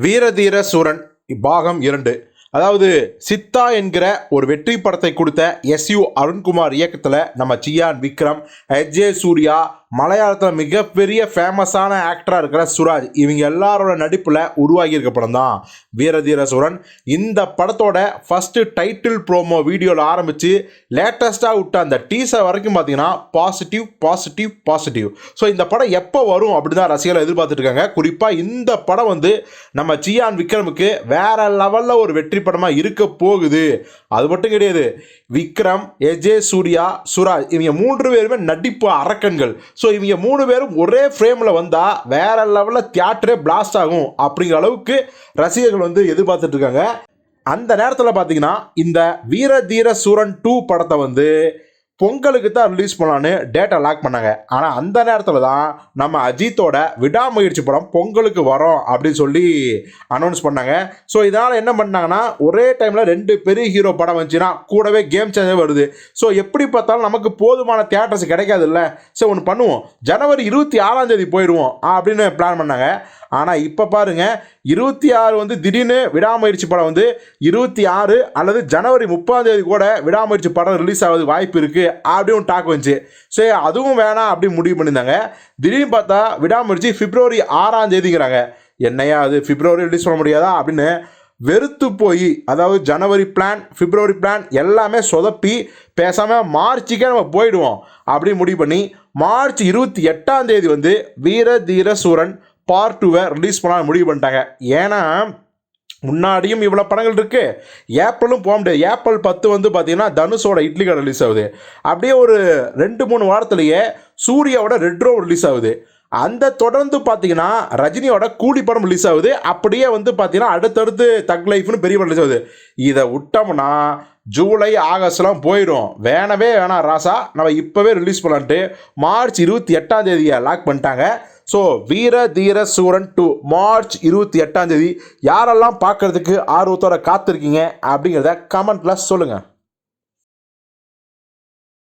வீரதீர சூரன் பாகம் 2. அதாவது சித்தா என்கிற ஒரு வெற்றி படத்தை கொடுத்த எஸ்யு அருண்குமார் இயக்கத்தில் நம்ம சியான் விக்ரம், எஜே சூர்யா, மலையாளத்தில் மிகப்பெரிய ஃபேமஸான ஆக்டராக இருக்கிற சுராஜ், இவங்க எல்லாரோட நடிப்பில் உருவாகி இருக்க படம் தான் வீரதீர சூரன். இந்த படத்தோட ஃபஸ்ட்டு டைட்டில் ப்ரோமோ வீடியோவில் ஆரம்பித்து லேட்டஸ்ட்டாக விட்ட அந்த டீசர் வரைக்கும் பார்த்தீங்கன்னா பாசிட்டிவ் பாசிட்டிவ் பாசிட்டிவ். ஸோ இந்த படம் எப்போ வரும் அப்படி தான் ரசிகர்கள் எதிர்பார்த்துட்டு இருக்காங்க. குறிப்பாக இந்த படம் வந்து நம்ம சியான் விக்ரமுக்கு வேற லெவலில் ஒரு வெற்றி படமாக இருக்க போகுது. அது மட்டும் கிடையாது, விக்ரம், எஜே சூர்யா, சுராஜ் இவங்க 3 பேருமே நடிப்பு அரக்கன்கள். ஸோ இவங்க 3 பேரும் ஒரே ஃப்ரேமில் வந்தால் வேற லெவலில் தியேட்டரே பிளாஸ்ட் ஆகும் அப்படிங்கிற அளவுக்கு ரசிகர்கள் வந்து எதிர்பார்த்துட்டு இருக்காங்க. அந்த நேரத்தில் பார்த்தீங்கன்னா இந்த வீரதீர சூரன் 2 படத்தை வந்து பொங்கலுக்கு தான் ரிலீஸ் பண்ணலான்னு டேட்டா லாக் பண்ணாங்க. ஆனால் அந்த நேரத்தில் தான் நம்ம அஜித்தோட விடாமுயற்சி படம் பொங்கலுக்கு வரோம் அப்படின்னு சொல்லி அனௌன்ஸ் பண்ணாங்க. ஸோ இதனால் என்ன பண்ணாங்கன்னா ஒரே டைமில் 2 பெரிய ஹீரோ படம் வந்துச்சுன்னா கூடவே கேம் சேஞ்சர் வருது. ஸோ எப்படி பார்த்தாலும் நமக்கு போதுமான தியேட்டர்ஸ் கிடைக்காது இல்லை. ஸோ ஒன்று பண்ணுவோம், ஜனவரி 26 போயிடுவோம் அப்படின்னு பிளான் பண்ணாங்க. ஆனால் இப்போ பாருங்கள், 26 வந்து திடீர்னு விடாமுயற்சி படம் வந்து 26 அல்லது ஜனவரி 30 கூட விடாமுயற்சி படம் ரிலீஸ் ஆகுது வாய்ப்பு இருக்குது அப்படின்னு டாக் வந்துச்சு. ஸோ அதுவும் வேணாம் அப்படின்னு முடிவு பண்ணியிருந்தாங்க. திடீர்னு பார்த்தா விடாமுயற்சி பிப்ரவரி 6 என்னையா அது பிப்ரவரி ரிலீஸ் பண்ண முடியாதா அப்படின்னு வெறுத்து போய், அதாவது ஜனவரி பிளான், பிப்ரவரி பிளான் எல்லாமே சொதப்பி பேசாமல் மார்ச்சுக்கே நம்ம போயிடுவோம் அப்படின்னு முடிவு பண்ணி மார்ச் 28 வந்து வீரதீர சூரன் பார்ட் 2 ரிலீஸ் பண்ண முடிவு பண்ணிட்டாங்க. ஏன்னா முன்னாடியும் இவ்வளோ படங்கள் இருக்குது, ஏப்ரலும் போக முடியாது. ஏப்ரல் 10 வந்து பார்த்தீங்கன்னா தனுஷோட இட்லி கடை ரிலீஸ் ஆகுது. அப்படியே ஒரு 2-3 வாரத்திலேயே சூர்யாவோட ரெட்ரோ ரிலீஸ் ஆகுது. அந்த தொடர்ந்து பார்த்தீங்கன்னா ரஜினியோட கூலி படம் ரிலீஸ் ஆகுது. அப்படியே வந்து பார்த்தீங்கன்னா அடுத்தடுத்து தக் லைஃப்னு பெரிய படம் ரிலீஸ் ஆகுது. இதை விட்டோம்னா ஜூலை ஆகஸ்ட்லாம் போயிடும். வேணவே வேணாம் ராசா, நம்ம இப்போவே ரிலீஸ் பண்ணலான்ட்டு மார்ச் 28 லாக் பண்ணிட்டாங்க. ஸோ வீரதீர சூரன் 2 மார்ச் 28 யாரெல்லாம் பார்க்குறதுக்கு ஆர்வத்தோட காத்திருக்கீங்க அப்படிங்கிறத கமெண்ட்டில் சொல்லுங்கள்.